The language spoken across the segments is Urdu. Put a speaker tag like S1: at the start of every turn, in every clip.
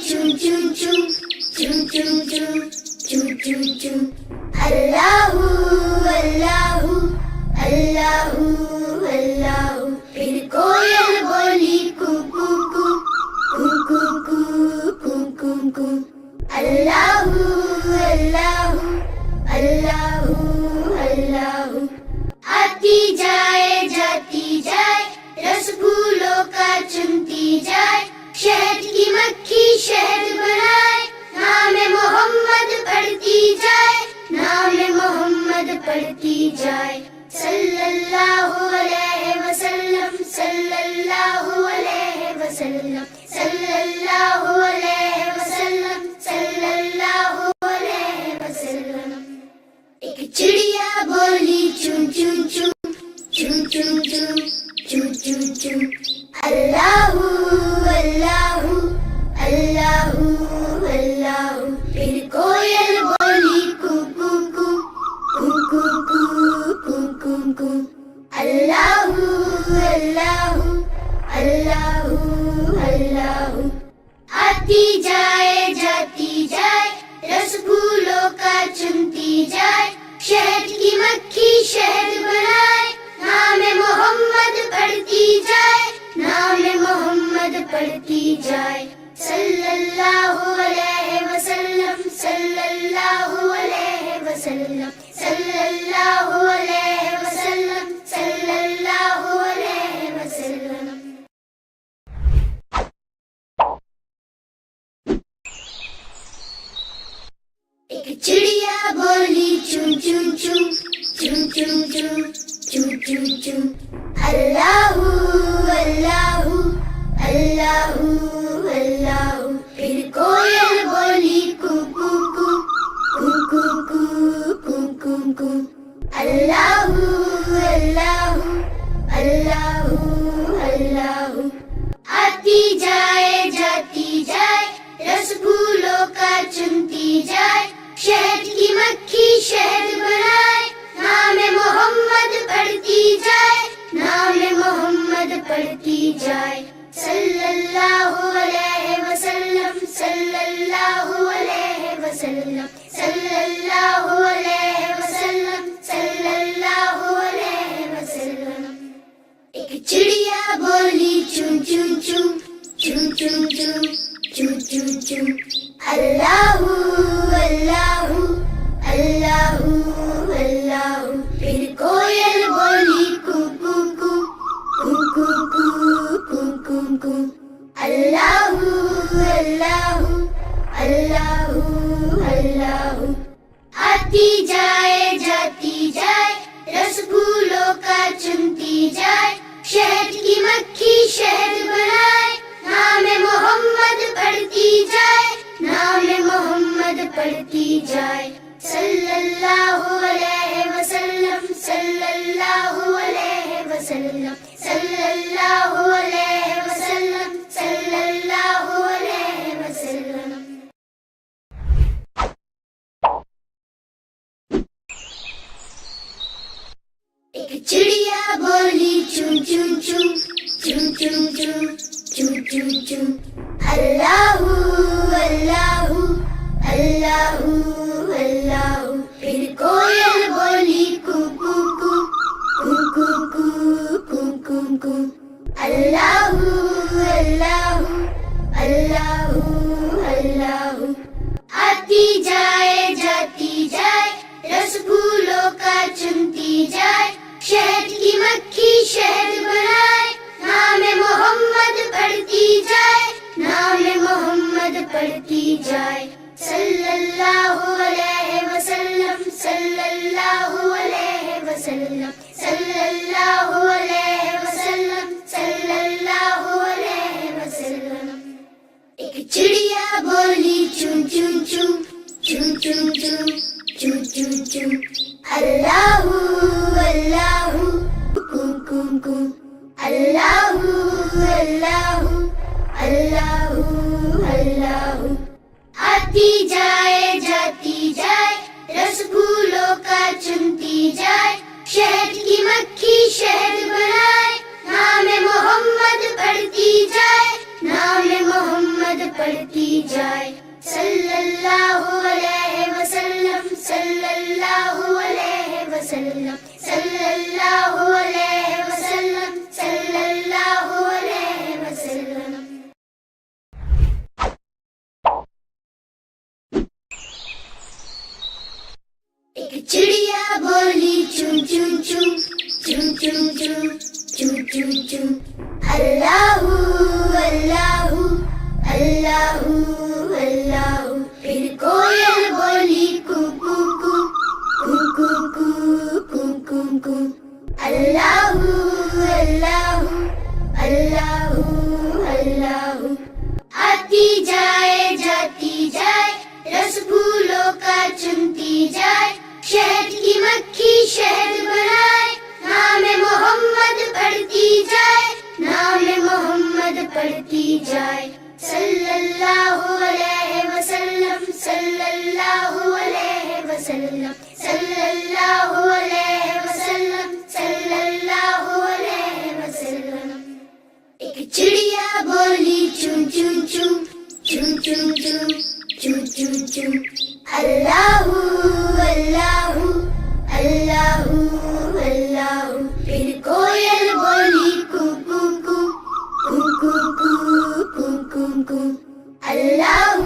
S1: چون چون چون چون چون چون چون چون چون اللہ اللہ اللہ اللہ پھر کوئل بولی کو کو کو کو کو کو کو کو اللہ اللہ اللہ اللہ آتی جائے جاتی جائے رس پھولوں کا چنتی جائے شہد کی مکھی شہد بنائے نام محمد پڑھتی جائے نام محمد پڑھتی جائے صلی اللہ علیہ وسلم صلی اللہ علیہ وسلم صلی اللہ علیہ وسلم صلی اللہ علیہ وسلم ایک چڑیا بولی چون چون چون چون چون چون چون چون چون اللہ اللہ اللہ اللہ پھر کوئل بولی کو کو کو کو کو کو کو کو اللہ اللہ اللہ اللہ آتی جائے جاتی جائے رس پھولوں کا چنتی جائے شہد کی مکھی شہد بنائے نام محمد پڑھتی جائے نام محمد پڑھتی جائے صلی اللہ علیہ وسلم صلی اللہ علیہ وسلم صلی اللہ علیہ وسلم صلی اللہ علیہ وسلم ایک چڑیا بولی چون چون چون چون چون چون چون چون چون اللہ اللہ اللہ اللہ پھر کوئل بولی کو کو کو کو کو کو کو کو اللہ اللہ اللہ اللہ آتی جائے جاتی جائے رس پھولوں کا چنتی جائے شہد کی مکھی شہد بنائے نام محمد پڑھتی جائے نام محمد پڑھتی جائے صلی اللہ علیہ وسلم صلی اللہ علیہ وسلم صلی اللہ علیہ وسلم صلی اللہ علیہ وسلم ایک چڑیا بولی چون چون چون چون چون چون چون چون چون اللہ اللہ اللہ اللہ پھر کوئل بولی کو کو کو کو کو کو کو کو اللہ اللہ اللہ اللہ آتی جائے جاتی جائے رس پھولوں کا چنتی جائے شہد کی مکھی شہد بنائے نام محمد پڑھتی جائے نام محمد پڑھتی جائے صلی اللہ علیہ وسلم صلی اللہ علیہ وسلم صلی اللہ علیہ وسلم صلی اللہ علیہ وسلم ایک چڑیا بولی چون چون چون چون چون چون چون چون چون اللہ اللہ اللہ اللہ پھر کوئل بولی کو کو کو کو کو کو کو کو اللہ اللہ اللہ اللہ آتی جائے جاتی جائے رس پھولوں کا چنتی جائے شہد کی مکھی شہد بنائے نام محمد پڑھتی جائے نام محمد پڑھتی جائے صلی اللہ علیہ وسلم صلی اللہ علیہ وسلم صلی اللہ علیہ وسلم صلی اللہ علیہ وسلم ایک چڑیا بولی چون چون چون چون چون چون چون چون چون اللہ اللہ کو کو کو اللہ اللہ اللہ اللہ آتی جائے جاتی جائے رس پھولوں کا چنتی جائے شہد کی مکھی شہد بنائے نام محمد پڑھتی جائے نام محمد پڑھتی جائے صلی اللہ علیہ وسلم صلی اللہ علیہ وسلم صلی اللہ علیہ وسلم صلی اللہ علیہ وسلم. ایک چڑیا بولی چون چون چون چون چون چون چون چون چون اللہ اللہ اللہ اللہ. پھر کوئل بولی کو کو کو کو کو کو کو کو اللہ اللہ اللہ اللہ. آتی جائے جاتی جائے رس پھولوں کا چنتی جائے شہد کی مکھی شہد بنائے نام محمد پڑھتی جائے نام محمد پڑھتی جائے صلی اللہ علیہ وسلم صلی اللہ علیہ وسلم صلی اللہ علیہ وسلم صلی اللہ علیہ وسلم. ایک چڑیا بولی چون چون چون چون چون چون چون چون چون اللہ اللہ اللہ اللہ. پھر کوئل بولی کو کو کو کو کو کو کو کو اللہ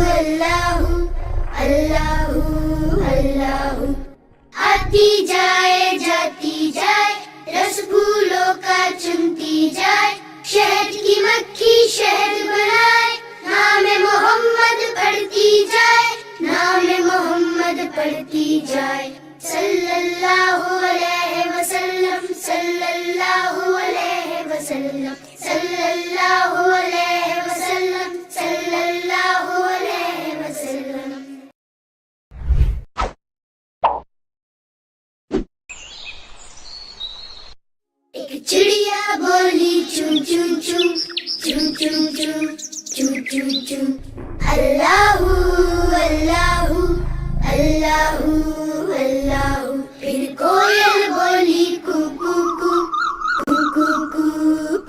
S1: اللہ اللہ اللہ. آتی جائے جاتی جائے رس پھولوں کا چنتی جائے شہد کی مکھی شہد بنائے نام محمد پڑھتی جائے نام محمد پڑھتی جائے صلی اللہ علیہ وسلم صلی اللہ علیہ وسلم صلی اللہ علیہ وسلم صلی اللہ علیہ وسلم. ایک چڑیا بولی چون چون چون چون چون چون چون چون چون اللہ اللہ اللہ اللہ. پھر کوئل بولی کو کو کو کو کو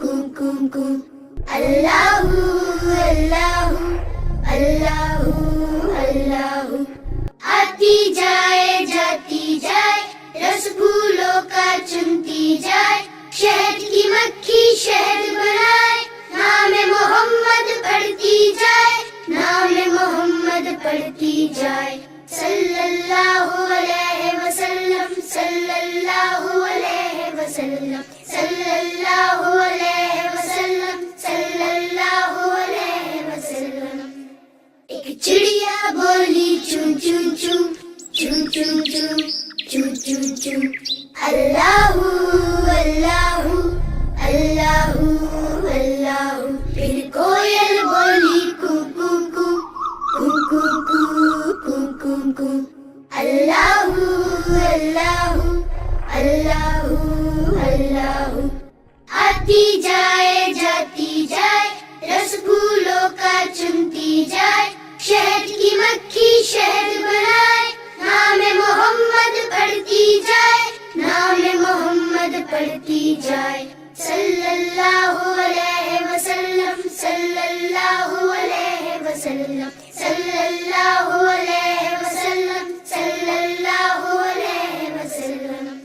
S1: کو کو کو اللہ اللہ اللہ اللہ. آتی جائے جاتی جائے رس پھولوں کا چنتی جائے شہد کی مکھی شہد بنائے نام محمد پڑھتی جائے نام محمد پڑھتی جائے صلی اللہ علیہ وسلم صلی اللہ علیہ وسلم صلی اللہ علیہ وسلم صلی اللہ علیہ وسلم. ایک چڑیا بولی چون چون چون چون چون چون چون چون چون اللہ اللہ اللہ اللہ. پھر کوئل بولی کو کو کو کو کو کو کو کو اللہ اللہ اللہ اللہ. آتی جائے جاتی جائے رس پھولوں کا چنتی جائے شہد کی مکھی شہد بنائے نام محمد پڑھتی جائے نام محمد پڑھتی جائے صلی اللہ علیہ وسلم صلی اللہ علیہ وسلم صلی اللہ علیہ وسلم صلی اللہ علیہ وسلم.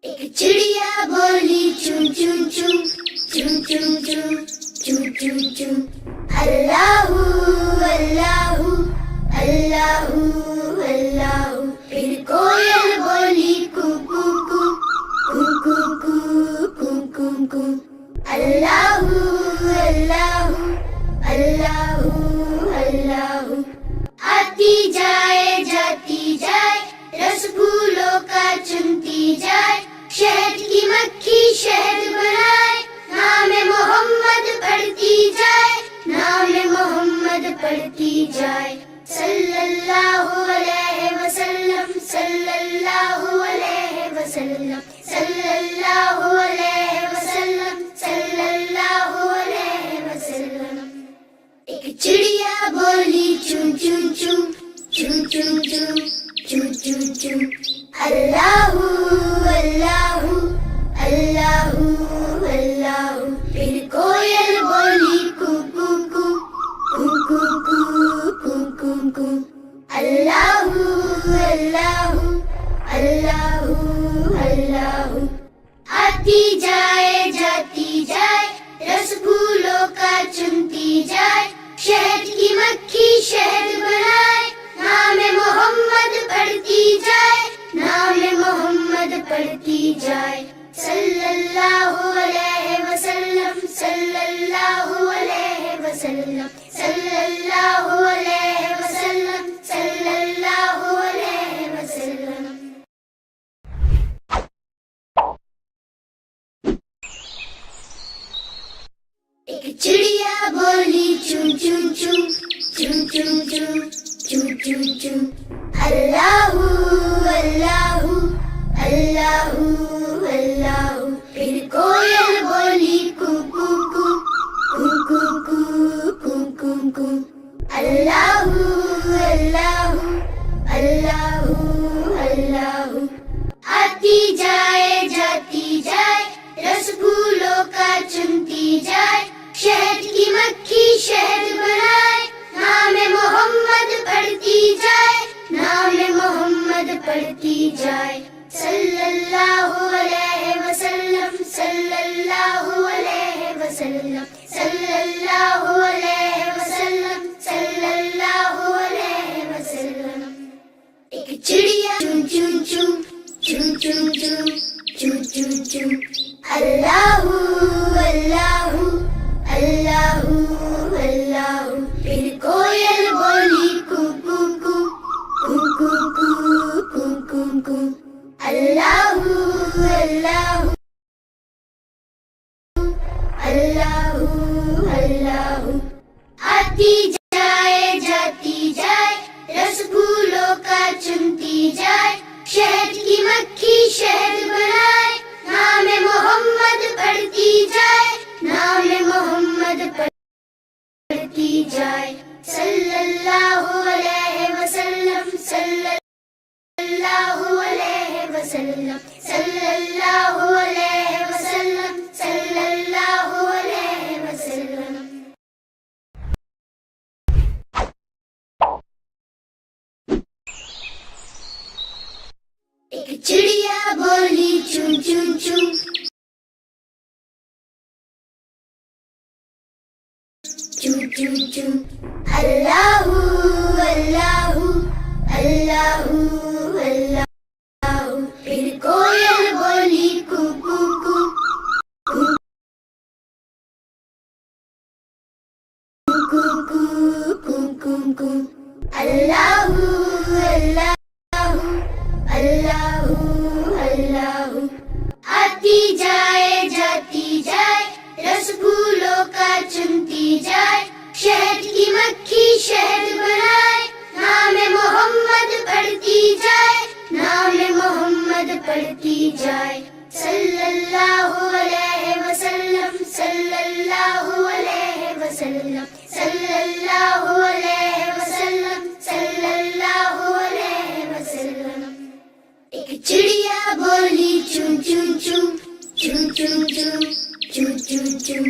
S1: ایک چڑیا بولی چون چون چون چون چون چون چون چون چون اللہ اللہ اللہ اللہ. پھر کوئل بولی کو کو کو کو کو کو کو کو اللہ اللہ اللہ اللہ. آتی جائے جاتی جائے رس پھولوں کا چنتی جائے شہد کی مکھی شہد بنائے نام محمد پڑھتی جائے نام محمد پڑھتی جائے صلی اللہ علیہ وسلم صلی اللہ علیہ وسلم صلی اللہ علیہ وسلم صلی اللہ علیہ وسلم. ایک چڑیا بولی چون چون چون چون چون چون چون چون چون اللہ اللہ کا چنتی جائے شہد کی مکھی شہد بنائے نام محمد پڑھتی جائے نام محمد پڑھتی جائے صلی اللہ علیہ وسلم صلی اللہ علیہ وسلم صلی اللہ علیہ وسلم صلی اللہ علیہ وسلم. ایک چڑیا بولی چون چون چون چون چون چون چون چون چون اللہ اللہ اللہ اللہ. پھر کوئل بولی کو کو کو کو کو کو کو کو کو اللہ اللہ اللہ اللہ. آتی جائے جاتی جائے رس پھولوں کا چنتی جائے شہد کی مکھی شہد بنائے نام محمد پڑھتی جائے نام محمد پڑھتی جائے صلی اللہ علیہ وسلم صلی اللہ علیہ وسلم صلی اللہ علیہ وسلم صلی اللہ علیہ وسلم. ایک چڑیا چون چون چون چون چون چون چون چون چون اللہ اللہ اللہ اللہ. پھر کوئل بولی کو کو کو کو کو کو کو کو کو اللہ اللہ اللہ اللہ. آتی جائے جاتی جائے رس پھولوں کا چنتی جائے شہد کی مکھی شہد بنائے نام محمد پڑھتی جائے نام محمد پڑھتی جائے صلی اللہ علیہ وسلم صلی اللہ علیہ وسلم صلی اللہ علیہ وسلم صلی اللہ علیہ وسلم. ایک چڑیا بولی چون چون چون چون چون چون اللہ اللہ اللہ اللہ. پھر کوئل بولی کو کو کو کو کو کو کو کو کو اللہ اللہ اللہ اللہ. آتی جائے جاتی جائے رس پھولوں کا چنتی جائے شہد کی مکھی شہد بنائے نام محمد پڑھتی جائے نام محمد پڑھتی جائے صلی اللہ علیہ وسلم صلی اللہ علیہ وسلم صلی اللہ علیہ وسلم صلی اللہ علیہ وسلم. ایک چڑیا بولی چون چون چون چون چون چون چون چون چون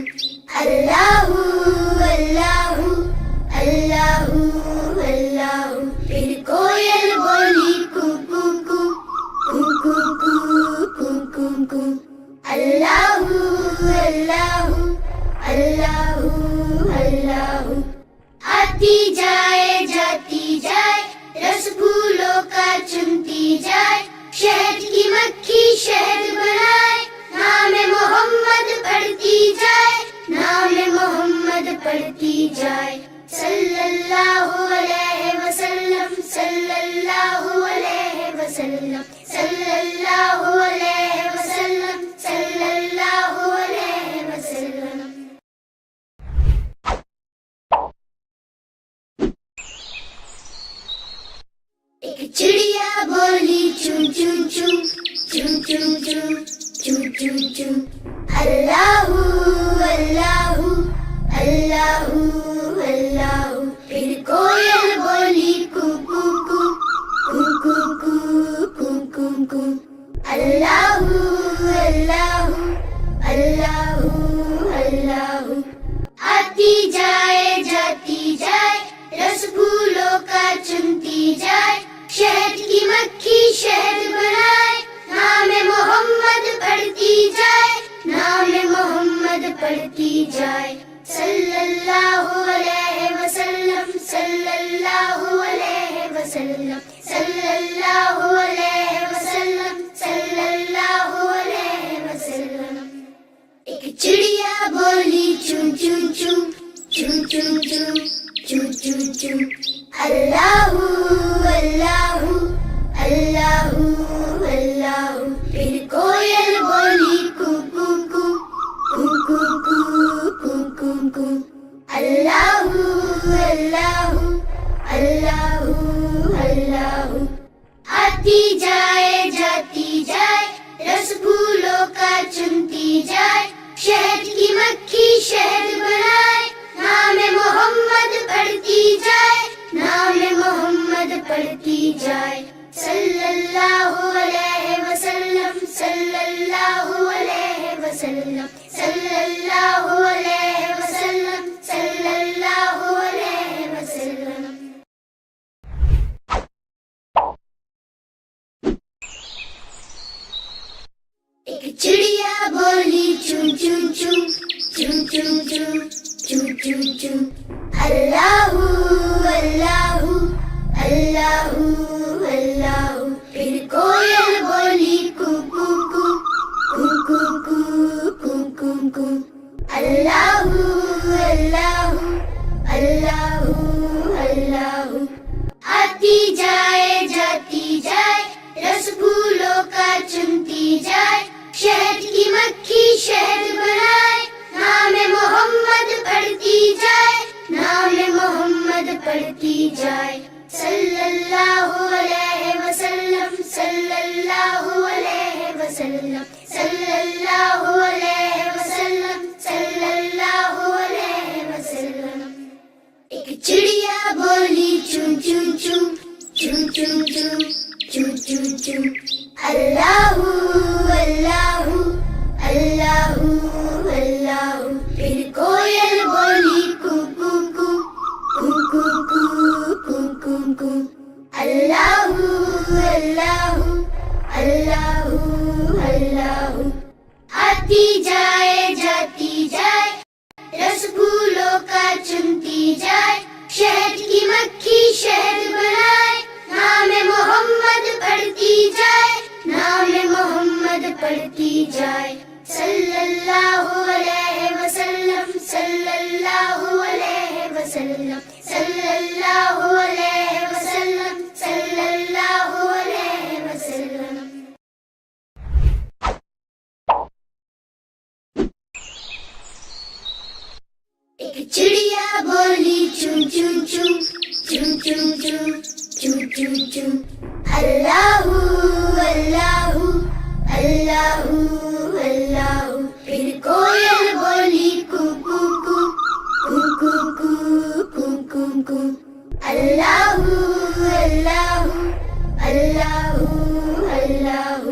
S1: اللہ اللہ اللہ اللہ. پھر کوئل بولی کو کو کو کو کو کو کو کو کو اللہ اللہ اللہ اللہ. آتی جائے جاتی جائے رس پھولوں کا چنتی جائے شہد کی مکھی شہد بنائے نام محمد پڑھتی جائے نام محمد پڑھتی جائے صلی اللہ علیہ وسلم صلی اللہ علیہ وسلم صلی اللہ علیہ وسلم صلی اللہ علیہ وسلم. ایک چڑیا بولی چون چون چون چون چون چون چون چون چون اللہ اللہ اللہ اللہ. پھر کوئل بولی کو کو کو کو کو کو کو کو کو اللہ اللہ اللہ اللہ. آتی جائے جاتی جائے رس پھولوں کا چنتی جائے شہد کی مکھی شہد بنائے نام محمد پڑھتی جائے نام محمد پڑھتی جائے صلی اللہ علیہ وسلم صلی اللہ علیہ وسلم صلی اللہ علیہ وسلم صلی اللہ علیہ وسلم ایک چڑیا بولی چون چون چون چون چون چون چون چون چون اللہ اللہ اللہ اللہ پھر کوئل بولی کو کو کو کو کو کو کو کو کو اللہ اللہ اللہ اللہ آتی جائے جاتی جائے رس پھولوں کا چنتی جائے شہد کی مکھی شہد بنائے نام محمد پڑھتی جائے نام محمد پڑھتی جائے صلی اللہ علیہ وسلم صلی اللہ علیہ وسلم صلی اللہ علیہ وسلم صلی اللہ علیہ وسلم ایک چڑیا بولی چون چون چون چون چون چون چون چون چون اللہ اللہ اللہ اللہ پھر کوئل بولی کو کو کو کو کو کو کو کو کو اللہ اللہ اللہ اللہ آتی جائے جاتی جائے رس پھولوں کا چنتی جائے شہد کی مکھی شہد بنائے نام محمد پڑھتی جائے نام محمد پڑھتی جائے صلی اللہ علیہ وسلم صلی اللہ علیہ وسلم صلی اللہ علیہ وسلم صلی اللہ علیہ وسلم ایک چڑیا بولی چون چون چون چون چون چون چون چون چون اللہ اللہ اللہ اللہ پھر کوئل بولی کو کو کو کو کو کو کو کو کو اللہ اللہ اللہ اللہ آتی جائے جاتی جائے رس پھولوں کا چنتی جائے شہد کی مکھی شہد بنائے نام محمد پڑھتی جائے نام محمد پڑھتی جائے صلی اللہ علیہ وسلم صلی اللہ علیہ وسلم صلی اللہ علیہ وسلم صلی اللہ علیہ وسلم ایک چڑیا بولی چون چون چون چون چون چون چون چون چون اللہ اللہ اللہ اللہ پھر کوئل بولی کو کو کو کو کو کو کو کو کو اللہ اللہ اللہ اللہ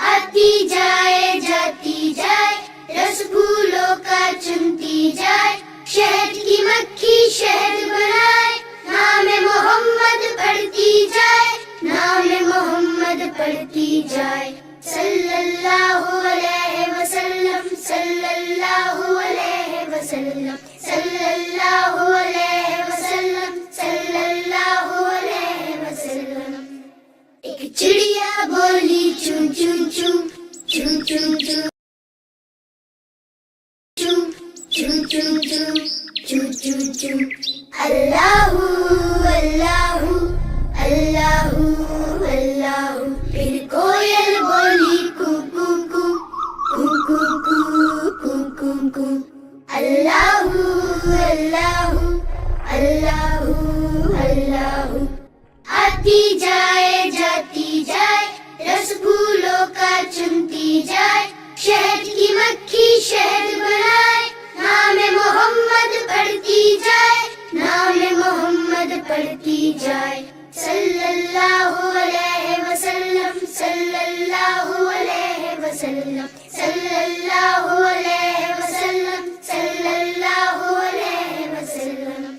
S1: آتی جائے جاتی جائے رس پھولوں کا چنتی جائے شہد کی مکھی شہد بنائے نام محمد پڑھتی جائے نام محمد پڑھتی جائے صلی اللہ علیہ وسلم صلی اللہ علیہ وسلم صلی اللہ علیہ وسلم صلی اللہ علیہ وسلم ایک چڑیا بولی چون چون چون چون چون چون چون چون چون چون چون چون اللہ اللہ اللہ اللہ پھر کوئل بولی کو کو کو کو کو کو کو کو کو اللہ اللہ اللہ اللہ آتی جائے جاتی جائے رس پھولوں کا چنتی جائے شہد کی مکھی شہد بنائے نام محمد پڑھتی جائے نام محمد پڑھتی جائے صلی اللہ علیہ وسلم صلی اللہ علیہ وسلم صلی اللہ علیہ وسلم صلی اللہ علیہ وسلم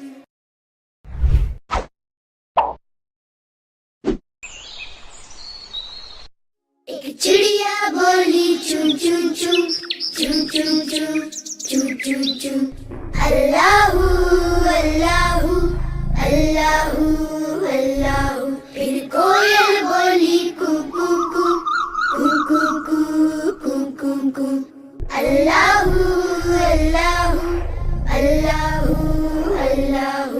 S1: ایک چڑیا بولی چون چون چون چون چون چون چون چون چون اللہ اللہ اللہ اللہ. پھر کوئل بولی کو کو کو کو کو کو کو کو. اللہ اللہ اللہ اللہ.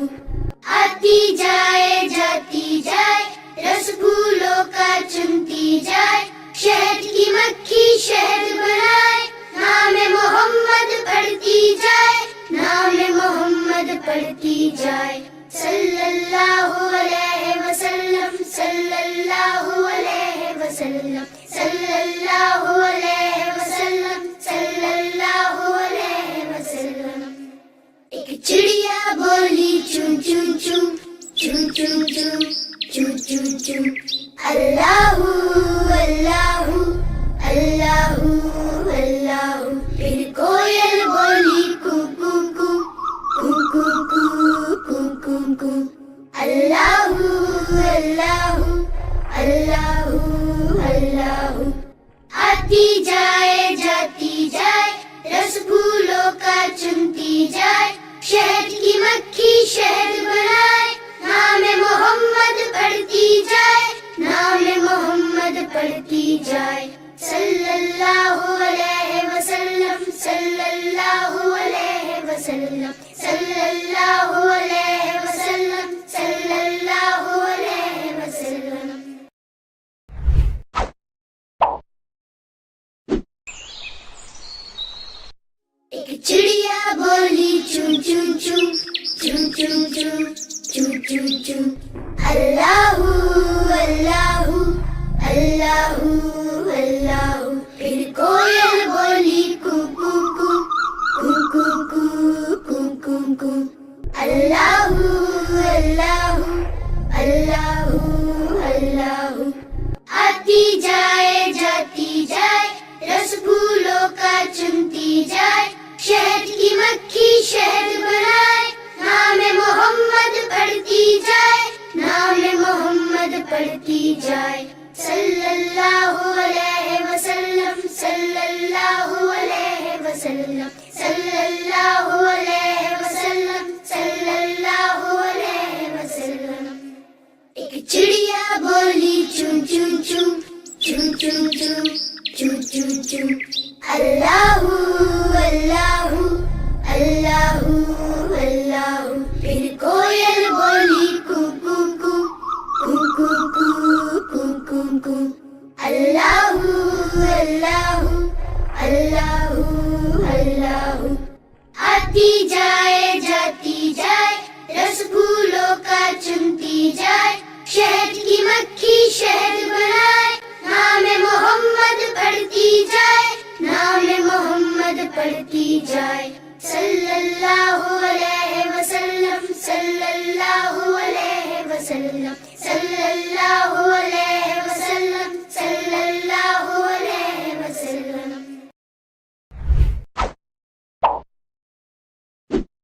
S1: آتی جائے جاتی جائے رس پھولوں کا چنتی جائے. شہد کی مکھی شہد بنائے. نام محمد پڑھتی جائے. نام محمد پڑھتی جائے. صلی اللہ علیہ وسلم صلی اللہ علیہ وسلم صلی اللہ علیہ وسلم صلی اللہ علیہ وسلم. ایک چڑیا بولی چون چون چون چون چون چون چون چون چون. اللہ اللہ اللہ اللہ. پھر کوئل بولی کو کو کو کو کو کو کو کو. اللہ اللہ اللہ اللہ. آتی جائے جاتی جائے رس پھولوں کا چنتی جائے. شہد کی مکھی شہد بنائے. نام محمد پڑھتی جائے. نام محمد پڑھتی جائے. صلی اللہ علیہ وسلم صلی اللہ علیہ وسلم صلی اللہ علیہ وسلم صلی اللہ علیہ وسلم. ایک چڑیا بولی چون چون چون چون چون چون چون چون چون. اللہ اللہ اللہ اللہ. پھر کوئل بولی کو کو کو کو کو کو کو کو. اللہ اللہ اللہ اللہ. آتی جائے جاتی جائے رس پھولوں کا چنتی جائے. شہد کی مکھی شہد بنائے. نام محمد پڑھتی جائے. نام محمد پڑھتی جائے. صلی اللہ علیہ وسلم صلی اللہ علیہ وسلم صلی اللہ علیہ وسلم صلی اللہ علیہ وسلم. ایک چڑیا بولی چون چون چون چون چون چون چون چون چون. اللہ اللہ اللہ اللہ. پھر کوئل بولی کو کو کو کو کو کو کو کو. اللہ اللہ اللہ اللہ. آتی جائے جاتی جائے رس پھولوں کا چنتی جائے. شہد کی مکھی شہد بنائے. نام محمد پڑھتی جائے. نام محمد پڑھتی جائے. صلی اللہ علیہ وسلم صلی اللہ علیہ وسلم